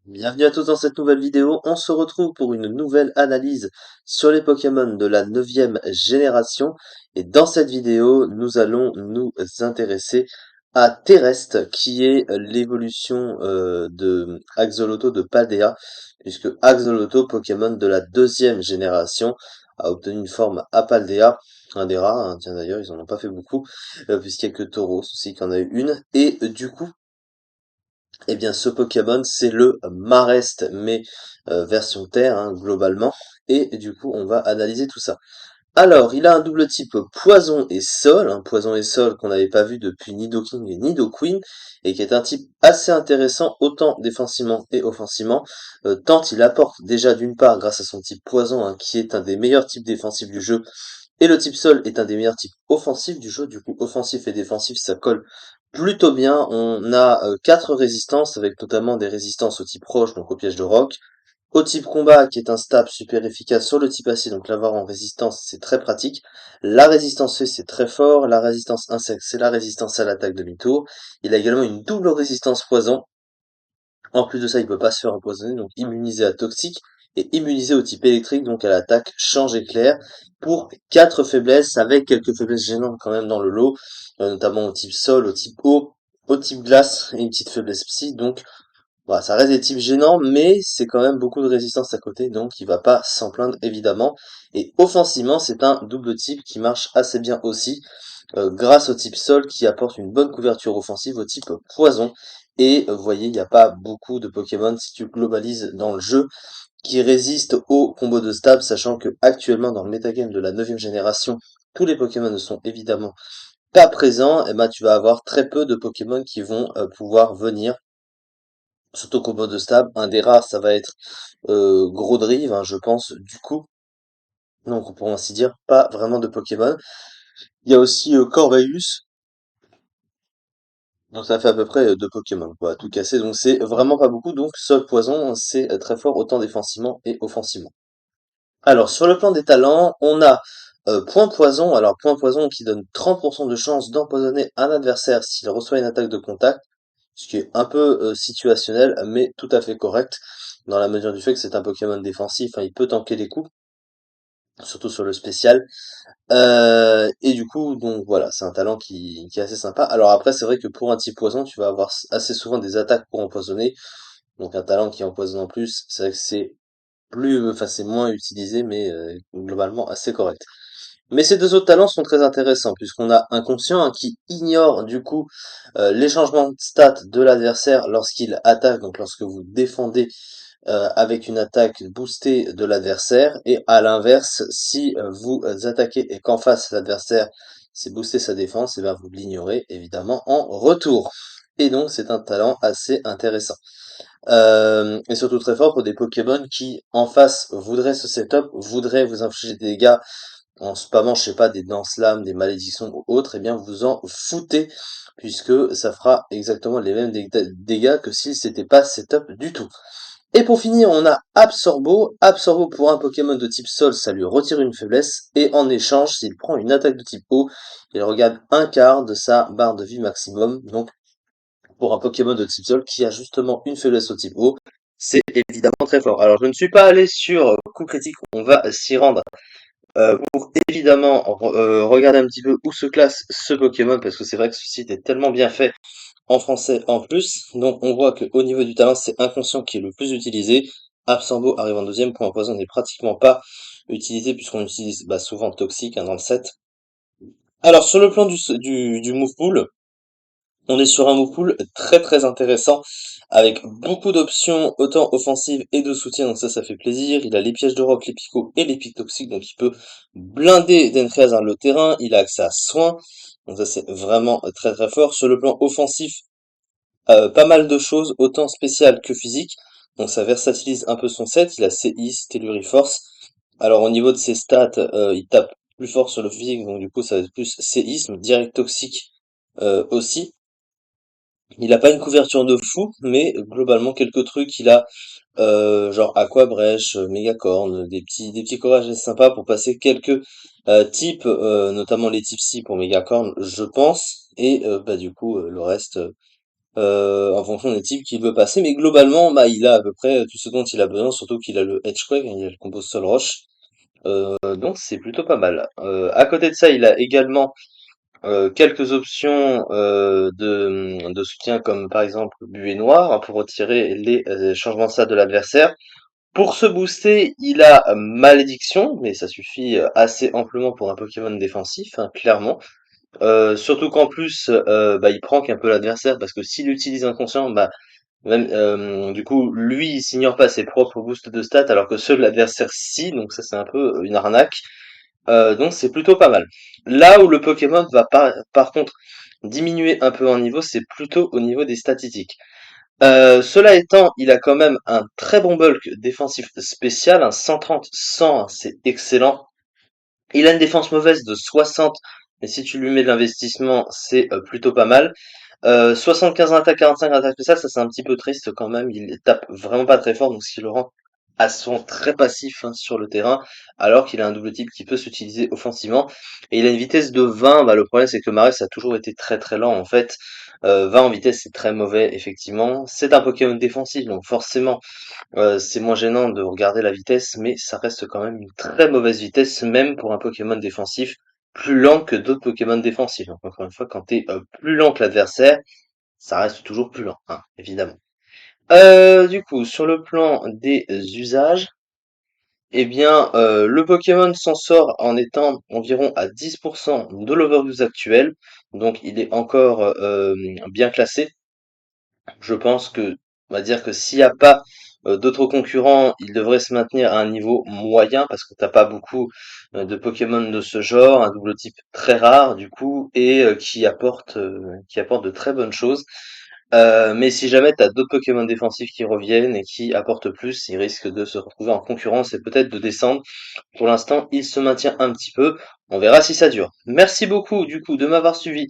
Bienvenue à tous dans cette nouvelle vidéo. On se retrouve pour une nouvelle analyse sur les Pokémon de la neuvième génération. Et dans cette vidéo, nous allons nous intéresser à Terreste, qui est l'évolution de Axolotl de Paldea, puisque Axolotl, Pokémon de la deuxième génération, a obtenu une forme à Paldea. Un des rares, hein, tiens d'ailleurs, ils en ont pas fait beaucoup, puisqu'il y a que Tauros aussi qui en a eu une. Et du coup, eh bien, ce Pokémon, c'est le Marest, mais version Terre, hein, globalement. Et du coup, on va analyser tout ça. Alors, il a un double type Poison et Sol, un Poison et Sol qu'on n'avait pas vu depuis Nidoking et Nidoqueen, et qui est un type assez intéressant, autant défensivement et offensivement, tant il apporte déjà d'une part, grâce à son type Poison, hein, qui est un des meilleurs types défensifs du jeu, et le type Sol est un des meilleurs types offensifs du jeu, du coup offensif et défensif ça colle plutôt bien. On a 4 résistances, avec notamment des résistances au type roche, donc au piège de roc, au type combat qui est un stab super efficace sur le type acier, donc l'avoir en résistance c'est très pratique. La résistance feu c'est très fort, la résistance insecte c'est la résistance à l'attaque demi-tour. Il a également une double résistance poison, en plus de ça, il peut pas se faire empoisonner, donc immunisé à toxique et immunisé au type électrique, donc à l'attaque change éclair, pour 4 faiblesses, avec quelques faiblesses gênantes quand même dans le lot, notamment au type sol, au type eau, au type glace, et une petite faiblesse psy, donc voilà, ça reste des types gênants, mais c'est quand même beaucoup de résistance à côté, donc il va pas s'en plaindre évidemment. Et offensivement, c'est un double type qui marche assez bien aussi, grâce au type sol qui apporte une bonne couverture offensive au type poison. Et vous voyez, il n'y a pas beaucoup de Pokémon, si tu globalises dans le jeu, qui résistent au combo de stab, sachant que actuellement dans le metagame de la neuvième génération, tous les Pokémon ne sont évidemment pas présents, et ben tu vas avoir très peu de Pokémon qui vont pouvoir venir, surtout au combo de stab. Un des rares, ça va être Gros Drive, hein, je pense, du coup. Donc pour ainsi dire, pas vraiment de Pokémon. Il y a aussi Corvallis. Donc ça fait à peu près 2 Pokémon, quoi, à tout casser. Donc c'est vraiment pas beaucoup. Donc Sol Poison, c'est très fort autant défensivement et offensivement. Alors sur le plan des talents, on a Point Poison. Alors Point Poison qui donne 30% de chance d'empoisonner un adversaire s'il reçoit une attaque de contact, ce qui est un peu situationnel, mais tout à fait correct, dans la mesure du fait que c'est un Pokémon défensif, hein, il peut tanker les coups, surtout sur le spécial. Et du coup, donc voilà, c'est un talent qui est assez sympa. Alors après, c'est vrai que pour un type poison, tu vas avoir assez souvent des attaques pour empoisonner. Donc un talent qui empoisonne en plus, c'est vrai que c'est plus, enfin c'est moins utilisé, mais globalement assez correct. Mais ces deux autres talents sont très intéressants, puisqu'on a Inconscient, hein, qui ignore du coup les changements de stats de l'adversaire lorsqu'il attaque, donc lorsque vous défendez avec une attaque boostée de l'adversaire, et à l'inverse, si vous attaquez et qu'en face l'adversaire c'est boosté sa défense, et bien vous l'ignorez évidemment en retour. Et donc c'est un talent assez intéressant. Et surtout très fort pour des Pokémon qui en face voudraient ce setup, voudraient vous infliger des dégâts en spammant, je sais pas, des lance-flammes, des malédictions ou autres, et bien vous en foutez, puisque ça fera exactement les mêmes dégâts que s'il s'était pas setup du tout. Et pour finir, on a Absorbo. Absorbo pour un Pokémon de type Sol, ça lui retire une faiblesse. Et en échange, s'il prend une attaque de type Eau, il regagne un quart de sa barre de vie maximum. Donc pour un Pokémon de type Sol qui a justement une faiblesse au type Eau, c'est évidemment très fort. Alors je ne suis pas allé sur Coup Critique, on va s'y rendre. Pour évidemment regarder un petit peu où se classe ce Pokémon, parce que c'est vrai que ce site est tellement bien fait en français en plus. Donc on voit qu'au niveau du talent, c'est Inconscient qui est le plus utilisé. Absambo arrive en deuxième, Point Poison n'est pratiquement pas utilisé puisqu'on utilise souvent Toxique, hein, dans le set. Alors sur le plan du move pool, on est sur un move pool très très intéressant, avec beaucoup d'options autant offensives et de soutien, donc ça fait plaisir. Il a les pièges de roc, les picots et les pics toxiques, donc il peut blinder d'Entrée dans le terrain. Il a accès à soins, donc ça c'est vraiment très très fort. Sur le plan offensif, pas mal de choses, autant spéciales que physiques. Donc ça versatilise un peu son set. Il a Séis, Telluriforce. Alors au niveau de ses stats, il tape plus fort sur le physique, donc du coup ça va être plus séisme, direct toxique aussi. Il a pas une couverture de fou, mais globalement quelques trucs. Il a genre Aqua Brèche, Mégacorne, des petits corages sympas pour passer quelques types, notamment les types C pour Mégacorne, je pense. Et bah du coup le reste. en fonction des types qu'il veut passer. Mais globalement, bah, il a à peu près tout ce dont il a besoin, surtout qu'il a le Edgequake, il a le combo Sol Roche. Donc c'est plutôt pas mal. À côté de ça, il a également quelques options de soutien comme par exemple Buée Noire hein, pour retirer les changements de stade de l'adversaire. Pour se booster, il a Malédiction, mais ça suffit assez amplement pour un Pokémon défensif, hein, clairement. Surtout qu'en plus, bah, il prank un peu l'adversaire parce que s'il utilise Inconscient, bah, même, du coup, lui, il s'ignore pas ses propres boosts de stats alors que ceux de l'adversaire si, donc ça c'est un peu une arnaque. Donc c'est plutôt pas mal. Là où le Pokémon va par contre diminuer un peu en niveau, c'est plutôt au niveau des statistiques. Cela étant, il a quand même un très bon bulk défensif spécial, un 130-100, c'est excellent. Il a une défense mauvaise de 60, mais si tu lui mets de l'investissement, c'est plutôt pas mal. 75 en attaque, 45 en attaque spéciale, ça c'est un petit peu triste quand même. Il tape vraiment pas très fort, donc ce qui le rend à son très passif hein, sur le terrain, alors qu'il a un double type qui peut s'utiliser offensivement. Et il a une vitesse de 20, bah, le problème c'est que Marès a toujours été très très lent en fait. 20 en vitesse c'est très mauvais effectivement. C'est un Pokémon défensif, donc forcément c'est moins gênant de regarder la vitesse, mais ça reste quand même une très mauvaise vitesse, même pour un Pokémon défensif, plus lent que d'autres Pokémon défensifs. Donc encore une fois, quand t'es plus lent que l'adversaire, ça reste toujours plus lent, hein, évidemment. Du coup, sur le plan des usages, eh bien, le Pokémon s'en sort en étant environ à 10% de l'overuse actuel, donc il est encore bien classé. Je pense que, on va dire que s'il n'y a pas d'autres concurrents, il devrait se maintenir à un niveau moyen parce que t'as pas beaucoup de Pokémon de ce genre, un double type très rare du coup et qui apporte de très bonnes choses. Mais si jamais t'as d'autres Pokémon défensifs qui reviennent et qui apportent plus, il risque de se retrouver en concurrence et peut-être de descendre. Pour l'instant, il se maintient un petit peu. On verra si ça dure. Merci beaucoup du coup de m'avoir suivi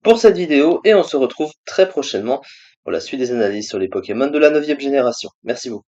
pour cette vidéo et on se retrouve très prochainement pour la suite des analyses sur les Pokémon de la 9e génération. Merci beaucoup.